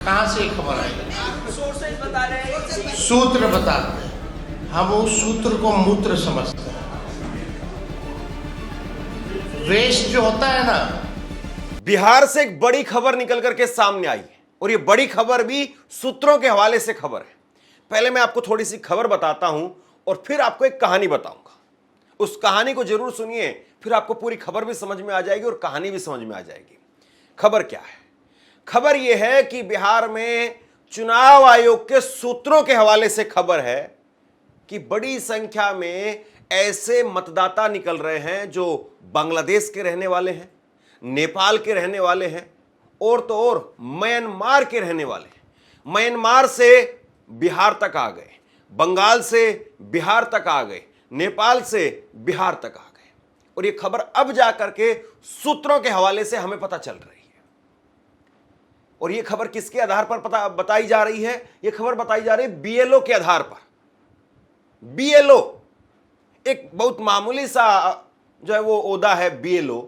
कहां से खबर आई? सोर्सेज बता रहे हैं, सूत्र बताते हैं, हम उस सूत्र को मूत्र समझते हैं। वेस्ट जो होता है ना, बिहार से एक बड़ी खबर निकल करके सामने आई है और ये बड़ी खबर भी सूत्रों के हवाले से खबर है। पहले मैं आपको थोड़ी सी खबर बताता हूं और फिर आपको एक कहानी बताऊंगा। उस कहानी को जरूर सुनिए, फिर आपको पूरी खबर भी समझ में आ जाएगी और कहानी भी समझ में आ जाएगी। खबर क्या है? खबर यह है कि बिहार में चुनाव आयोग के सूत्रों के हवाले से खबर है कि बड़ी संख्या में ऐसे मतदाता निकल रहे हैं जो बांग्लादेश के रहने वाले हैं, नेपाल के रहने वाले हैं और तो और म्यांमार के रहने वाले हैं। म्यांमार से बिहार तक आ गए, बंगाल से बिहार तक आ गए, नेपाल से बिहार तक आ गए। और यह खबर अब जाकर के सूत्रों के हवाले से हमें पता चल रही है। और यह खबर किसके आधार पर बताई जा रही है? यह खबर बताई जा रही है बीएलओ के आधार पर। बीएलओ एक बहुत मामूली सा जो है वो ओहदा है बीएलओ,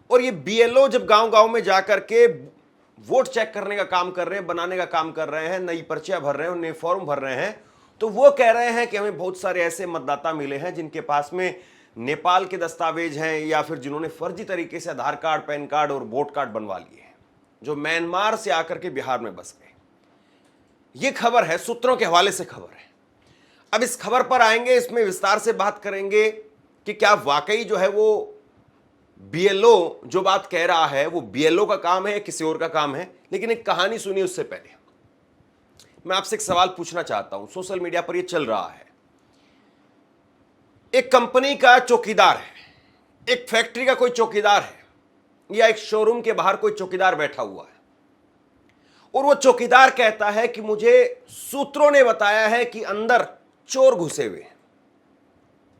और ये बीएलओ जब गांव-गांव में जाकर के वोट चेक करने का काम कर रहे हैं, बनाने का काम कर रहे हैं, नई पर्चियां भर रहे हैं, नए फॉर्म भर रहे हैं, तो वो कह रहे हैं कि हमें बहुत सारे ऐसे मतदाता मिले हैं जिनके पास में नेपाल के दस्तावेज हैं या फिर जिन्होंने फर्जी तरीके से आधार कार्ड, पैन कार्ड और वोट कार्ड बनवा लिए हैं, जो म्यांमार से आकर के बिहार में बस गए। ये खबर है, सूत्रों के हवाले से खबर है। अब इस खबर पर आएंगे, इसमें विस्तार से बात करेंगे कि क्या वाकई जो है वो बीएलओ जो बात कह रहा है वो बीएलओ का काम है या किसी और का काम है। लेकिन एक कहानी सुनिए उससे पहले मैं आपसे एक सवाल पूछना चाहता हूं। सोशल मीडिया पर ये चल रहा है, एक कंपनी का चौकीदार है, एक फैक्ट्री का कोई चौकीदार है या एक शोरूम के बाहर कोई चौकीदार बैठा हुआ है और वो चौकीदार कहता है कि मुझे सूत्रों ने बताया है कि अंदर चोर घुसे हुए हैं।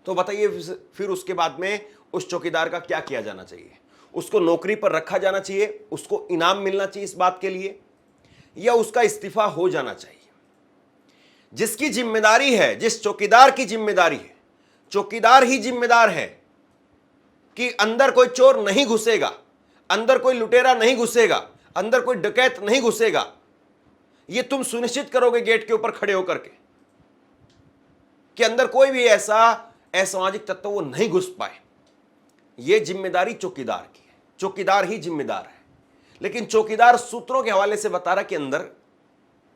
तो बताइए फिर उसके बाद में उस चौकीदार का क्या किया जाना चाहिए? उसको नौकरी पर रखा जाना चाहिए, उसको इनाम मिलना चाहिए इस बात के लिए, या उसका इस्तीफा हो जाना चाहिए? जिसकी जिम्मेदारी है, जिस चौकीदार की जिम्मेदारी है, चौकीदार ही जिम्मेदार है कि अंदर कोई चोर नहीं घुसेगा, अंदर कोई लुटेरा नहीं घुसेगा, अंदर कोई डकैत नहीं घुसेगा, यह तुम सुनिश्चित करोगे गेट के ऊपर खड़े होकर के कि अंदर कोई भी ऐसा असामाजिक तत्व वो नहीं घुस पाए। यह जिम्मेदारी चौकीदार की है, चौकीदार ही जिम्मेदार है। लेकिन चौकीदार सूत्रों के हवाले से बता रहा कि अंदर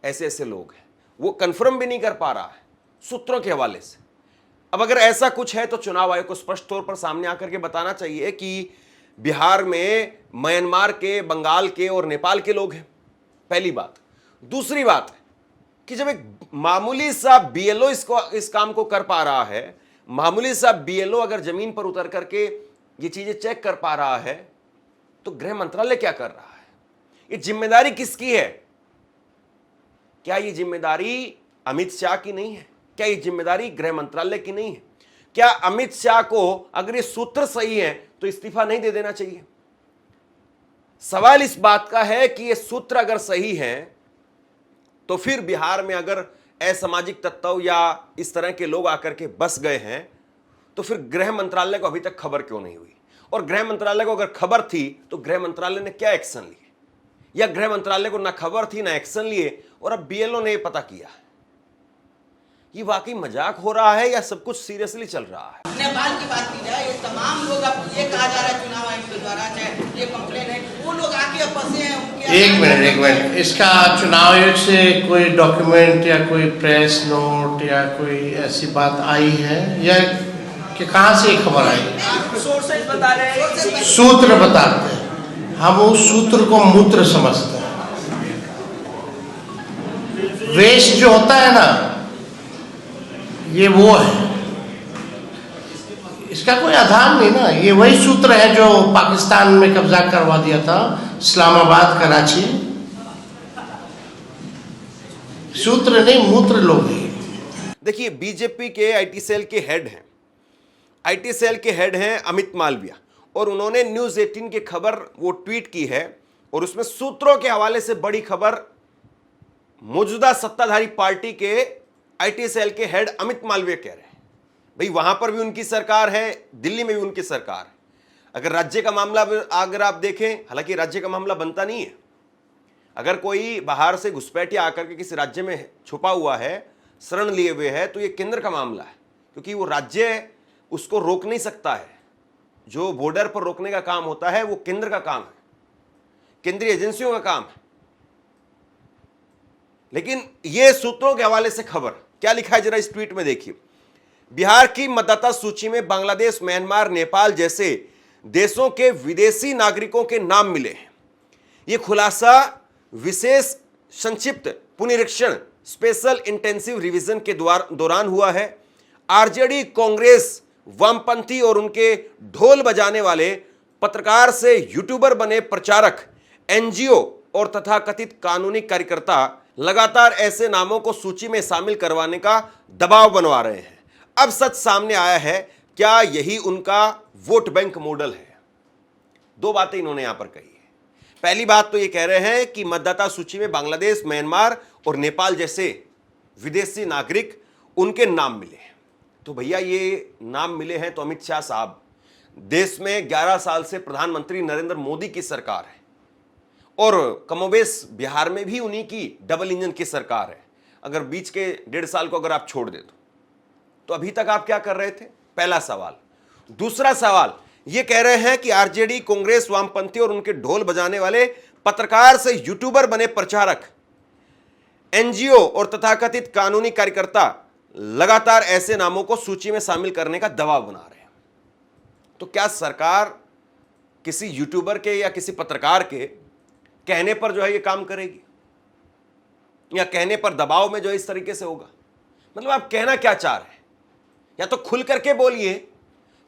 ऐसे ऐसे लोग हैं, वो कंफर्म भी नहीं कर पा रहा है सूत्रों के हवाले से। अब अगर ऐसा कुछ है तो चुनाव आयोग को स्पष्ट तौर पर सामने आकर के बताना चाहिए कि बिहार में म्यांमार के, बंगाल के और नेपाल के लोग हैं, पहली बात। दूसरी बात है कि जब एक मामूली सा बीएलओ इस काम को कर पा रहा है, मामूली सा बीएलओ अगर जमीन पर उतर करके ये चीजें चेक कर पा रहा है, तो गृह मंत्रालय क्या कर रहा है? ये जिम्मेदारी किसकी है? क्या ये जिम्मेदारी अमित शाह की नहीं है? क्या ये जिम्मेदारी गृह मंत्रालय की नहीं है? क्या अमित शाह को अगर ये सूत्र सही है तो इस्तीफा नहीं दे देना चाहिए? सवाल इस बात का है कि ये सूत्र अगर सही है तो फिर बिहार में अगर असामाजिक तत्व या इस तरह के लोग आकर के बस गए हैं तो फिर गृह मंत्रालय को अभी तक खबर क्यों नहीं हुई? और गृह मंत्रालय को अगर खबर थी तो गृह मंत्रालय ने क्या एक्शन लिए? या गृह मंत्रालय को ना खबर थी ना एक्शन लिए और अब बीएलओ ने पता किया? ये वाकई मजाक हो रहा है या सब कुछ सीरियसली चल रहा है? नेपाल की बात की जाए, ये तमाम लोग अब ये कहा जा रहा है चुनाव आयोग के द्वारा, चाहे ये कंप्लेन है, वो लोग आके अब फंसे हैं उनके। एक मिनट, इसका चुनाव आयोग से कोई डॉक्यूमेंट या कोई प्रेस नोट या कोई ऐसी बात आई है या कि कहां से खबर आई? सोर्सेज बता रहे हैं, सूत्र बताते हैं, हम उस सूत्र को मूत्र समझते हैं। वेस्ट जो होता है ना, ये वो है, इसका कोई आधार नहीं ना। ये वही सूत्र है जो पाकिस्तान में कब्जा करवा दिया था, इस्लामाबाद, कराची। सूत्र नहीं, मूत्र लोग हैं। देखिए, बीजेपी के आईटी सेल के हेड हैं, आईटी सेल के हेड हैं अमित मालविया, और उन्होंने न्यूज़ 18 की खबर वो ट्वीट की है और उसमें सूत्रों के हवाले से बड़ी खबर मौजूदा सत्ताधारी पार्टी के आईटी सेल के हेड अमित मालविया कह रहे हैं। भाई वहां पर भी उनकी सरकार है, दिल्ली में भी उनकी सरकार है। अगर राज्य का मामला अगर आप देखें, हालांकि राज्य का मामला बनता नहीं है, अगर कोई बाहर से घुसपैठिया आकर के किसी राज्य में छुपा हुआ है, शरण लिए हुए है, तो ये केंद्र का मामला है, क्योंकि वो राज्य उसको रोक नहीं सकता है। जो बॉर्डर पर रोकने का काम होता है वो केंद्र का काम है, केंद्रीय एजेंसियों का काम है। लेकिन ये सूत्रों के हवाले से खबर क्या लिखा है, जरा इस ट्वीट में देखिए। बिहार की मतदाता सूची में बांग्लादेश, म्यांमार, नेपाल जैसे देशों के विदेशी नागरिकों के नाम मिले हैं। यह खुलासा विशेष संक्षिप्त पुनरीक्षण स्पेशल इंटेंसिव रिवीजन के दौरान हुआ है। आरजेडी, कांग्रेस, वामपंथी और उनके ढोल बजाने वाले पत्रकार से यूट्यूबर बने प्रचारक, एनजीओ और तथाकथित कानूनी कार्यकर्ता लगातार ऐसे नामों को सूची में शामिल करवाने का दबाव बनवा रहे हैं। अब सच सामने आया है, क्या यही उनका वोट बैंक मॉडल है? दो बातें इन्होंने यहां पर कही है। पहली बात तो ये कह रहे हैं कि मतदाता सूची में बांग्लादेश, म्यांमार और नेपाल जैसे विदेशी नागरिक, उनके नाम मिले हैं। तो भैया ये नाम मिले हैं तो अमित शाह साहब, देश में 11 साल से प्रधानमंत्री नरेंद्र मोदी की सरकार है और कमोबेश बिहार में भी उन्हीं की डबल इंजन की सरकार है। अगर बीच के 1.5 साल को अगर आप छोड़ दे तो अभी तक आप क्या कर रहे थे? पहला सवाल। दूसरा सवाल ये कह रहे हैं कि आरजेडी, कांग्रेस, वामपंथी और उनके ढोल बजाने वाले पत्रकार से यूट्यूबर बने प्रचारक, एनजीओ और तथाकथित कानूनी कार्यकर्ता लगातार ऐसे नामों को सूची में शामिल करने का दबाव बना रहे हैं। तो क्या सरकार किसी यूट्यूबर के या किसी पत्रकार के कहने पर जो है ये काम करेगी, या कहने पर दबाव में जो है इस तरीके से होगा? मतलब आप कहना क्या चाह रहे हैं? या तो खुल करके बोलिए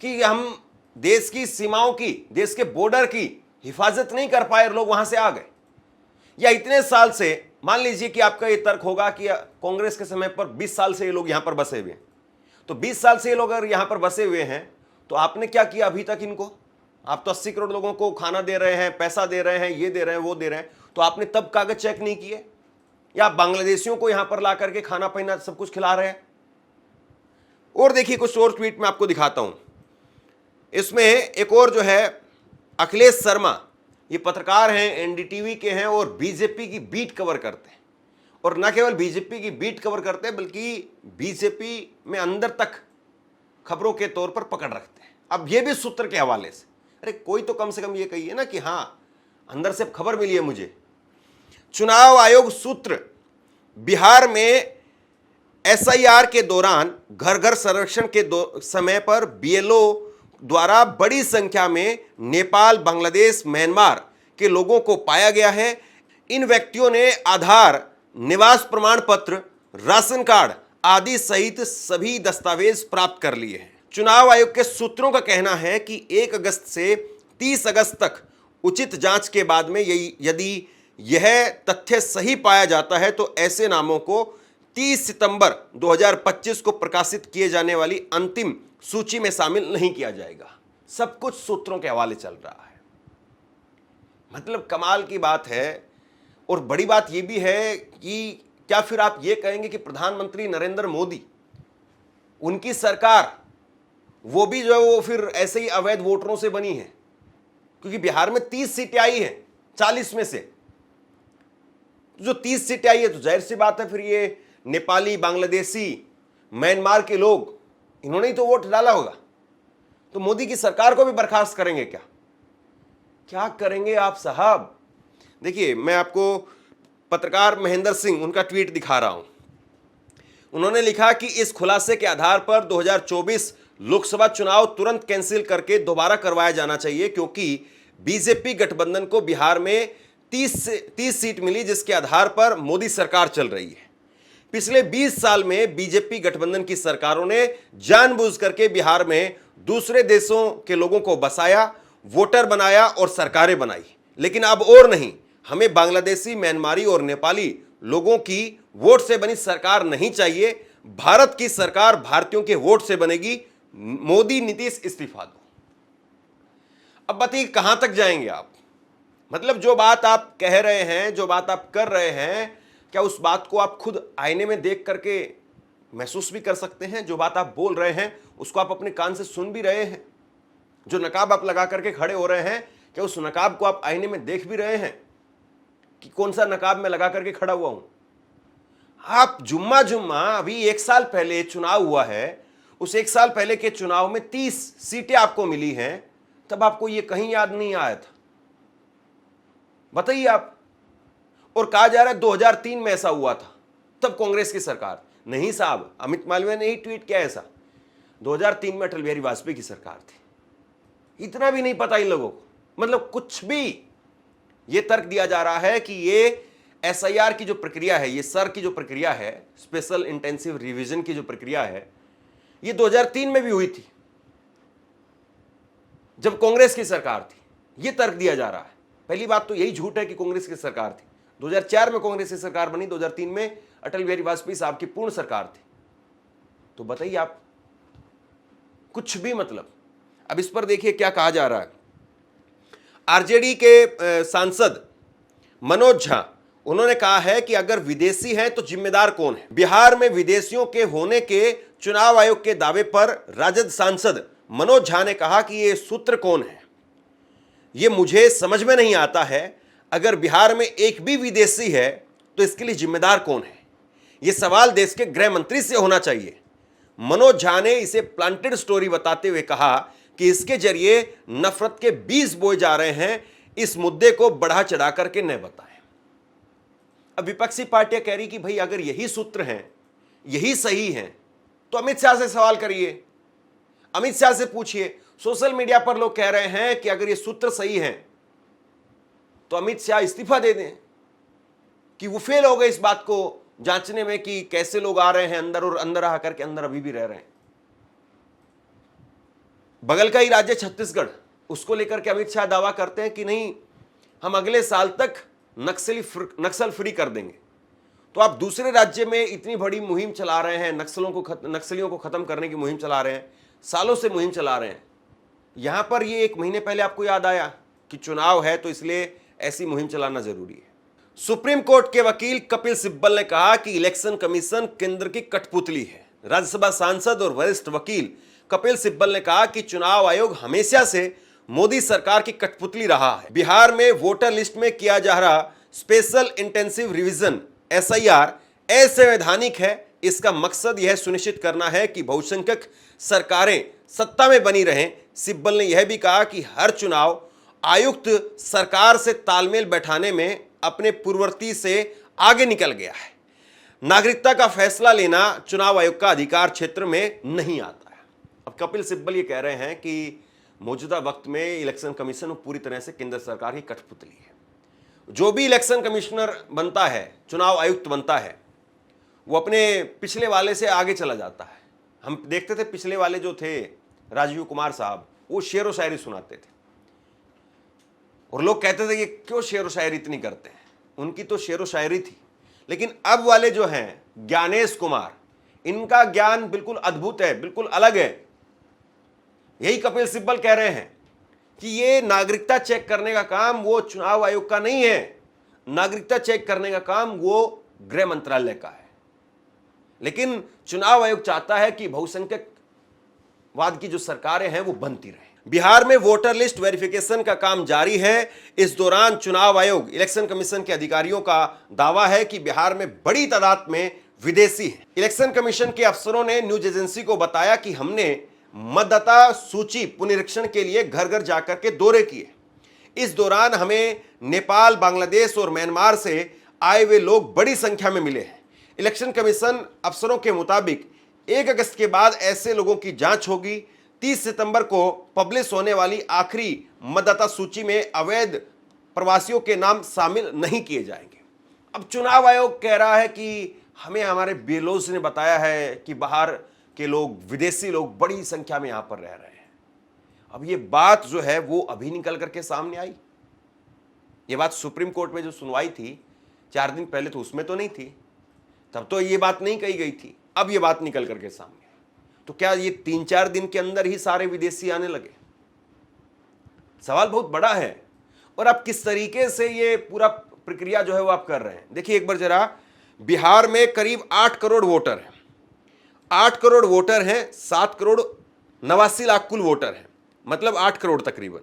कि हम देश की सीमाओं की, देश के बॉर्डर की हिफाजत नहीं कर पाए और लोग वहां से आ गए। या इतने साल से, मान लीजिए कि आपका ये तर्क होगा कि कांग्रेस के समय पर 20 साल से ये लोग यहां पर बसे हुए हैं, तो 20 साल से ये लोग अगर यहां पर बसे हुए हैं तो आपने क्या किया अभी तक इनको? आप तो 80 करोड़ लोगों को खाना दे रहे हैं, पैसा दे रहे हैं, ये दे रहे हैं, वो दे रहे हैं, तो आपने तब कागज चेक नहीं किए? या आप बांग्लादेशियों को यहां पर ला करके खाना पीना सब कुछ खिला रहे हैं? और देखिए कुछ और ट्वीट में आपको दिखाता हूं। इसमें एक और जो है अखिलेश शर्मा, ये पत्रकार हैं, एनडीटीवी के हैं और बीजेपी की बीट कवर करते हैं। और न केवल बीजेपी की बीट कवर करते हैं बल्कि बीजेपी में अंदर तक खबरों के तौर पर पकड़ रखते हैं। अब ये भी सूत्र के हवाले से, अरे कोई तो कम से कम ये कहिए ना कि हाँ अंदर से खबर मिली है मुझे। चुनाव आयोग सूत्र, बिहार में एसआईआर के दौरान घर घर सर्वेक्षण के समय पर बीएलओ द्वारा बड़ी संख्या में नेपाल, बांग्लादेश, म्यांमार के लोगों को पाया गया है। इन व्यक्तियों ने आधार, निवास प्रमाण पत्र, राशन कार्ड आदि सहित सभी दस्तावेज प्राप्त कर लिए हैं। चुनाव आयोग के सूत्रों का कहना है कि 1 अगस्त से 30 अगस्त तक उचित जांच के बाद में यदि यह तथ्य सही पाया जाता है तो ऐसे नामों को 30 सितंबर 2025 को प्रकाशित किए जाने वाली अंतिम सूची में शामिल नहीं किया जाएगा। सब कुछ सूत्रों के हवाले चल रहा है। मतलब कमाल की बात है। और बड़ी बात यह भी है कि क्या फिर आप यह कहेंगे कि प्रधानमंत्री नरेंद्र मोदी, उनकी सरकार, वो भी जो है वो फिर ऐसे ही अवैध वोटरों से बनी है? क्योंकि बिहार में 30 सीटें आई हैं 40 में से। जो 30 सीटें आई है तो जाहिर सी बात है फिर ये नेपाली, बांग्लादेशी, म्यांमार के लोग, इन्होंने ही तो वोट डाला होगा। तो मोदी की सरकार को भी बर्खास्त करेंगे क्या? क्या करेंगे आप साहब? देखिए मैं आपको पत्रकार महेंद्र सिंह, उनका ट्वीट दिखा रहा हूं। उन्होंने लिखा कि इस खुलासे के आधार पर 2024 लोकसभा चुनाव तुरंत कैंसिल करके दोबारा करवाया जाना चाहिए, क्योंकि बीजेपी गठबंधन को बिहार में 30 सीट मिली, जिसके आधार पर मोदी सरकार चल रही है। पिछले 20 साल में बीजेपी गठबंधन की सरकारों ने जानबूझ करके बिहार में दूसरे देशों के लोगों को बसाया, वोटर बनाया और सरकारें बनाई। लेकिन अब और नहीं, हमें बांग्लादेशी, म्यांमारी और नेपाली लोगों की वोट से बनी सरकार नहीं चाहिए। भारत की सरकार भारतीयों के वोट से बनेगी। मोदी, नीतीश इस्तीफा दो। अब बताइए कहां तक जाएंगे आप? मतलब जो बात आप कह रहे हैं, जो बात आप कर रहे हैं, क्या उस बात को आप खुद आईने में देख करके महसूस भी कर सकते हैं? जो बात आप बोल रहे हैं उसको आप अपने कान से सुन भी रहे हैं? जो नकाब आप लगा करके खड़े हो रहे हैं, क्या उस नकाब को आप आईने में देख भी रहे हैं? कि कौन सा नकाब में लगा करके खड़ा हुआ हूं। आप जुम्मा जुम्मा अभी 1 साल पहले चुनाव हुआ है, उस 1 साल पहले के चुनाव में 30 सीटें आपको मिली हैं, तब आपको यह कहीं याद नहीं आया था? बताइए आप। और कहा जा रहा है 2003 में ऐसा हुआ था, तब कांग्रेस की सरकार। नहीं साहब, अमित मालवीय ने ही ट्वीट किया ऐसा। 2003 में अटल बिहारी वाजपेयी की सरकार थी। इतना भी नहीं पता इन लोगों को, मतलब कुछ भी। यह तर्क दिया जा रहा है कि ये एसआईआर की जो प्रक्रिया है, ये सर की जो प्रक्रिया है, स्पेशल इंटेंसिव रिवीजन की जो प्रक्रिया है, ये 2003 में भी हुई थी जब कांग्रेस की सरकार थी। यह तर्क दिया जा रहा है। पहली बात तो यही झूठ है कि कांग्रेस की सरकार थी। 2004 में कांग्रेस की सरकार बनी, 2003 में अटल बिहारी वाजपेयी साहब की पूर्ण सरकार थी। तो बताइए आप, कुछ भी मतलब। अब इस पर देखिए क्या कहा जा रहा है। आरजेडी के सांसद मनोज झा, उन्होंने कहा है कि अगर विदेशी हैं तो जिम्मेदार कौन है। बिहार में विदेशियों के होने के चुनाव आयोग के दावे पर राजद सांसद मनोज झा ने कहा कि यह सूत्र कौन है, यह मुझे समझ में नहीं आता है। अगर बिहार में एक भी विदेशी है तो इसके लिए जिम्मेदार कौन है, यह सवाल देश के गृह मंत्री से होना चाहिए। मनोज झा ने इसे प्लांटेड स्टोरी बताते हुए कहा कि इसके जरिए नफरत के बीज बोए जा रहे हैं, इस मुद्दे को बढ़ा चढ़ा करके न बताएं। अब विपक्षी पार्टियां कह रही कि भाई अगर यही सूत्र हैं, यही सही हैं, तो अमित शाह से सवाल करिए, अमित शाह से पूछिए। सोशल मीडिया पर लोग कह रहे हैं कि अगर ये सूत्र सही हैं तो अमित शाह इस्तीफा दे दें, कि वो फेल हो गए इस बात को जांचने में कि कैसे लोग आ रहे हैं अंदर और अंदर आकर के अंदर अभी भी रह रहे हैं। बगल का ही राज्य छत्तीसगढ़, उसको लेकर के अमित शाह दावा करते हैं कि नहीं, हम अगले साल तक नक्सल फ्री कर देंगे। तो आप दूसरे राज्य में इतनी बड़ी मुहिम चला रहे हैं, नक्सलियों को खत्म करने की मुहिम चला रहे हैं, सालों से मुहिम चला रहे हैं। यहां पर ये 1 महीने पहले आपको याद आया कि चुनाव है तो इसलिए ऐसी मुहिम चलाना जरूरी है। सुप्रीम कोर्ट के वकील कपिल सिब्बल ने कहा कि इलेक्शन कमीशन केंद्र की कठपुतली है। राज्यसभा सांसद और वरिष्ठ वकील कपिल सिब्बल ने कहा कि चुनाव आयोग हमेशा से मोदी सरकार की कठपुतली रहा है। बिहार में वोटर लिस्ट में किया जा रहा स्पेशल इंटेंसिव रिवीजन एसआईआर असंवैधानिक है। इसका मकसद यह सुनिश्चित करना है कि बहुसंख्यक सरकारें सत्ता में बनी रहें। सिब्बल ने यह भी कहा कि हर चुनाव आयुक्त सरकार से तालमेल बैठाने में अपने पूर्ववर्ती से आगे निकल गया है। नागरिकता का फैसला लेना चुनाव आयोग का अधिकार क्षेत्र में नहीं आता है। अब कपिल सिब्बल ये कह रहे हैं कि मौजूदा वक्त में इलेक्शन कमीशन पूरी तरह से केंद्र सरकार की कठपुतली है। जो भी इलेक्शन कमिश्नर बनता है, चुनाव आयुक्त बनता है, वो अपने पिछले वाले से आगे चला जाता है। हम देखते थे पिछले वाले जो थे राजीव कुमार साहब, वो शेर व शायरी सुनाते थे और लोग कहते थे कि क्यों शेर व शायरी इतनी करते हैं। उनकी तो शेर व शायरी थी। लेकिन अब वाले जो हैं ज्ञानेश कुमार, इनका ज्ञान बिल्कुल अद्भुत है, बिल्कुल अलग है। यही कपिल सिब्बल कह रहे हैं कि ये नागरिकता चेक करने का काम वो चुनाव आयोग का नहीं है, नागरिकता चेक करने का काम वो गृह मंत्रालय का है। लेकिन चुनाव आयोग चाहता है कि बहुसंख्यकवाद की जो सरकारें हैं वो बनती रहें। बिहार में वोटर लिस्ट वेरिफिकेशन का काम जारी है। इस दौरान चुनाव आयोग इलेक्शन कमीशन के अधिकारियों का दावा है कि बिहार में बड़ी तादाद में विदेशी हैं। इलेक्शन कमीशन के अफसरों ने न्यूज एजेंसी को बताया कि हमने मतदाता सूची पुनरीक्षण के लिए घर घर जाकर के दौरे किए। इस दौरान हमें नेपाल, बांग्लादेश और म्यांमार से आए हुए लोग बड़ी संख्या में मिले हैं। इलेक्शन कमीशन अफसरों के मुताबिक 1 अगस्त के बाद ऐसे लोगों की जांच होगी। 30 सितंबर को पब्लिश होने वाली आखिरी मतदाता सूची में अवैध प्रवासियों के नाम शामिल नहीं किए जाएंगे। अब चुनाव आयोग कह रहा है कि हमें हमारे बीएलओज ने बताया है कि बाहर के लोग, विदेशी लोग बड़ी संख्या में यहां पर रह रहे हैं। अब ये बात जो है वो अभी निकल करके सामने आई। ये बात सुप्रीम कोर्ट में जो सुनवाई थी 4 दिन पहले, तो उसमें तो नहीं थी, तब तो ये बात नहीं कही गई थी। अब ये बात निकल करके सामने, तो क्या ये 3-4 दिन के अंदर ही सारे विदेशी आने लगे? सवाल बहुत बड़ा है। और अब किस तरीके से ये पूरा प्रक्रिया जो है वो आप कर रहे हैं, देखिए एक बार जरा। बिहार में करीब 8 करोड़ वोटर हैं। 8 करोड़ वोटर हैं, 7 करोड़ 89 लाख कुल वोटर हैं, मतलब 8 करोड़ तकरीबन।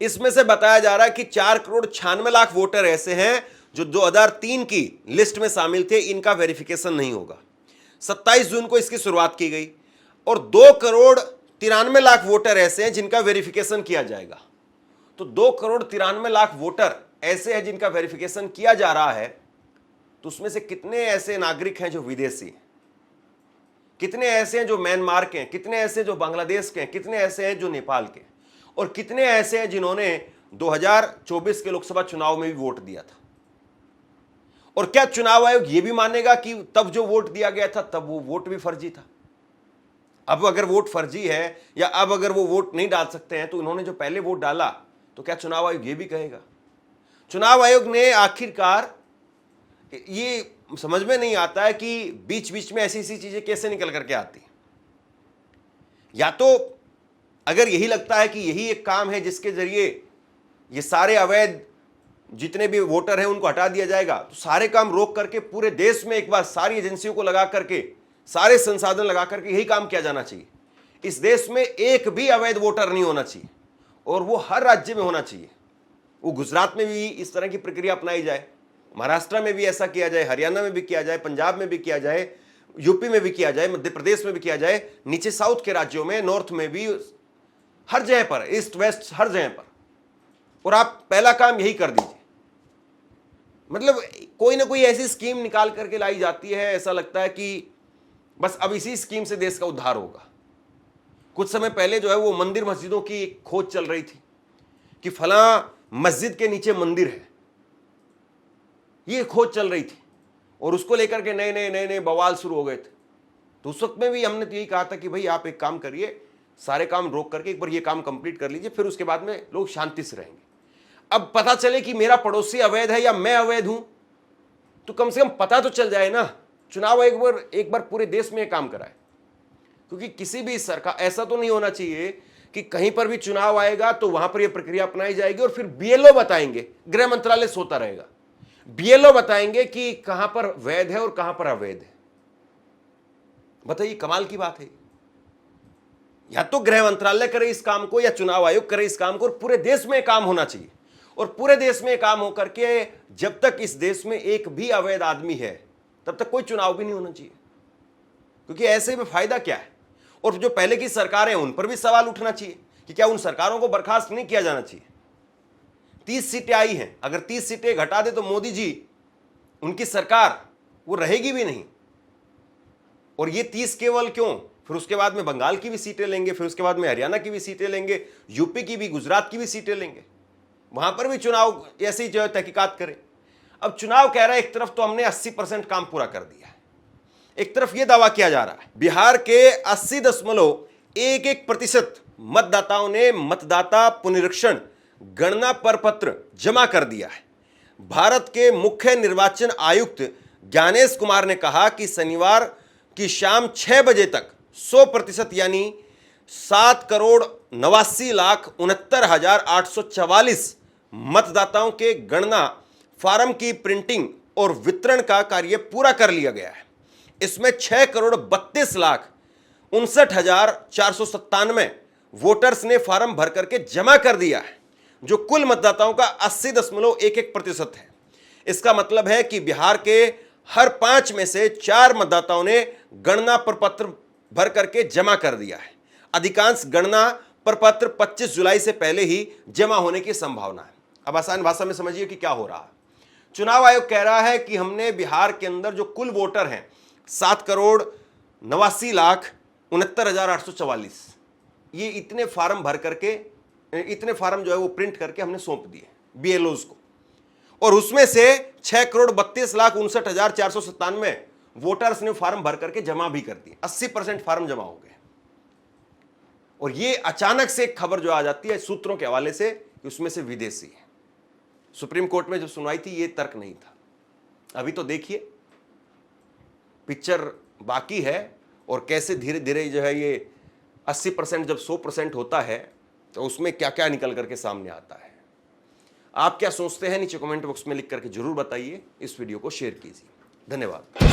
इसमें से बताया जा रहा है कि 4,96,00,000 वोटर ऐसे हैं जो 2003 की लिस्ट में शामिल थे, इनका वेरिफिकेशन नहीं होगा। 27 जून को इसकी शुरुआत की गई और 2,93,00,000 वोटर ऐसे हैं जिनका वेरिफिकेशन किया जाएगा। तो 2,93,00,000 वोटर ऐसे हैं जिनका वेरिफिकेशन किया जा रहा है। तो उसमें से कितने ऐसे नागरिक हैं जो विदेशी हैं, कितने ऐसे हैं जो म्यांमार के हैं, कितने ऐसे जो बांग्लादेश के हैं, कितने ऐसे हैं जो नेपाल के, और कितने ऐसे हैं जिन्होंने 2024 के लोकसभा चुनाव में भी वोट दिया था। और क्या चुनाव आयोग यह भी मानेगा कि तब जो वोट दिया गया था तब वो वोट भी फर्जी था? अब अगर वोट फर्जी है या अब अगर वो वोट नहीं डाल सकते हैं तो इन्होंने जो पहले वोट डाला, तो क्या चुनाव आयोग ये भी कहेगा? चुनाव आयोग ने आखिरकार, ये समझ में नहीं आता है कि बीच बीच में ऐसी ऐसी चीजें कैसे निकल करके आती। या तो अगर यही लगता है कि यही एक काम है जिसके जरिए ये सारे अवैध जितने भी वोटर हैं उनको हटा दिया जाएगा, तो सारे काम रोक करके पूरे देश में एक बार सारी एजेंसियों को लगा करके, सारे संसाधन लगा करके यही काम किया जाना चाहिए। इस देश में एक भी अवैध वोटर नहीं होना चाहिए और वो हर राज्य में होना चाहिए। वो गुजरात में भी इस तरह की प्रक्रिया अपनाई जाए, महाराष्ट्र में भी ऐसा किया जाए, हरियाणा में भी किया जाए, पंजाब में भी किया जाए, यूपी में भी किया जाए, मध्य प्रदेश में भी किया जाए, नीचे साउथ के राज्यों में, नॉर्थ में भी, हर जगह पर, ईस्ट वेस्ट हर जगह पर। और आप पहला काम यही कर दीजिए। मतलब कोई ना कोई ऐसी स्कीम निकाल करके लाई जाती है, ऐसा लगता है कि बस अब इसी स्कीम से देश का उद्धार होगा। कुछ समय पहले जो है वो मंदिर मस्जिदों की एक खोज चल रही थी कि फला मस्जिद के नीचे मंदिर है, ये खोज चल रही थी और उसको लेकर के नए नए बवाल शुरू हो गए थे। तो उस वक्त में भी हमने तो यही कहा था कि भाई आप एक काम करिए, सारे काम रोक करके एक बार ये काम कंप्लीट कर लीजिए, फिर उसके बाद में लोग शांति से रहेंगे। अब पता चले कि मेरा पड़ोसी अवैध है या मैं अवैध हूं, तो कम से कम पता तो चल जाए ना। चुनाव एक बार पूरे देश में काम कराए, क्योंकि किसी भी सरकार, ऐसा तो नहीं होना चाहिए कि कहीं पर भी चुनाव आएगा तो वहां पर यह प्रक्रिया अपनाई जाएगी और फिर बीएलओ बताएंगे, गृह मंत्रालय सोता रहेगा, बीएलओ बताएंगे कि कहां पर वैध है और कहां पर अवैध है। बताइए, कमाल की बात है। या तो गृह मंत्रालय करे इस काम को या चुनाव आयोग करे इस काम को, और पूरे देश में काम होना चाहिए। और पूरे देश में काम हो करके जब तक इस देश में एक भी अवैध आदमी है तब तक कोई चुनाव भी नहीं होना चाहिए, क्योंकि ऐसे में फायदा क्या है। और जो पहले की सरकारें उन पर भी सवाल उठना चाहिए कि क्या उन सरकारों को बर्खास्त नहीं किया जाना चाहिए। 30 सीटें आई हैं, अगर 30 सीटें घटा दे तो मोदी जी, उनकी सरकार वो रहेगी भी नहीं। और ये 30 केवल क्यों, फिर उसके बाद में बंगाल की भी सीटें लेंगे, फिर उसके बाद में हरियाणा की भी सीटें लेंगे, यूपी की भी, गुजरात की भी सीटें लेंगे, वहां पर भी चुनाव ऐसी जो है तहकीकात करें। अब चुनाव कह रहा है एक तरफ तो हमने 80% काम पूरा कर दिया है, एक तरफ यह दावा किया जा रहा है बिहार के 80.11% मतदाताओं ने मतदाता पुनरीक्षण गणना प्रपत्र जमा कर दिया है। भारत के मुख्य निर्वाचन आयुक्त ज्ञानेश कुमार ने कहा कि शनिवार की शाम 6 बजे तक 100% यानी 7,89,69,844 मतदाताओं के गणना फार्म की प्रिंटिंग और वितरण का कार्य पूरा कर लिया गया है। इसमें 6,32,59,497 वोटर्स ने फार्म भर करके जमा कर दिया है, जो कुल मतदाताओं का 80.11% है। इसका मतलब है कि बिहार के हर 5 में से 4 मतदाताओं ने गणना प्रपत्र भर करके जमा कर दिया है। अधिकांश गणना प्रपत्र 25 जुलाई से पहले ही जमा होने की संभावना है। अब आसान भाषा में समझिए कि क्या हो रहा है। चुनाव आयोग कह रहा है कि हमने बिहार के अंदर जो कुल वोटर हैं 7,89,69,844, ये इतने फार्म भर करके, इतने फार्म जो है वो प्रिंट करके हमने सौंप दिए बीएलओज को, और उसमें से 6,32,59,497 वोटर्स ने फार्म भर करके जमा भी कर दिए। 80% फार्म जमा हो गए। और ये अचानक से एक खबर जो आ जाती है सूत्रों के हवाले से कि उसमें से विदेशी है। सुप्रीम कोर्ट में जो सुनवाई थी ये तर्क नहीं था। अभी तो देखिए पिक्चर बाकी है, और कैसे धीरे धीरे जो है ये 80% जब 100% होता है तो उसमें क्या क्या निकल करके सामने आता है। आप क्या सोचते हैं नीचे कमेंट बॉक्स में लिख करके जरूर बताइए। इस वीडियो को शेयर कीजिए। धन्यवाद।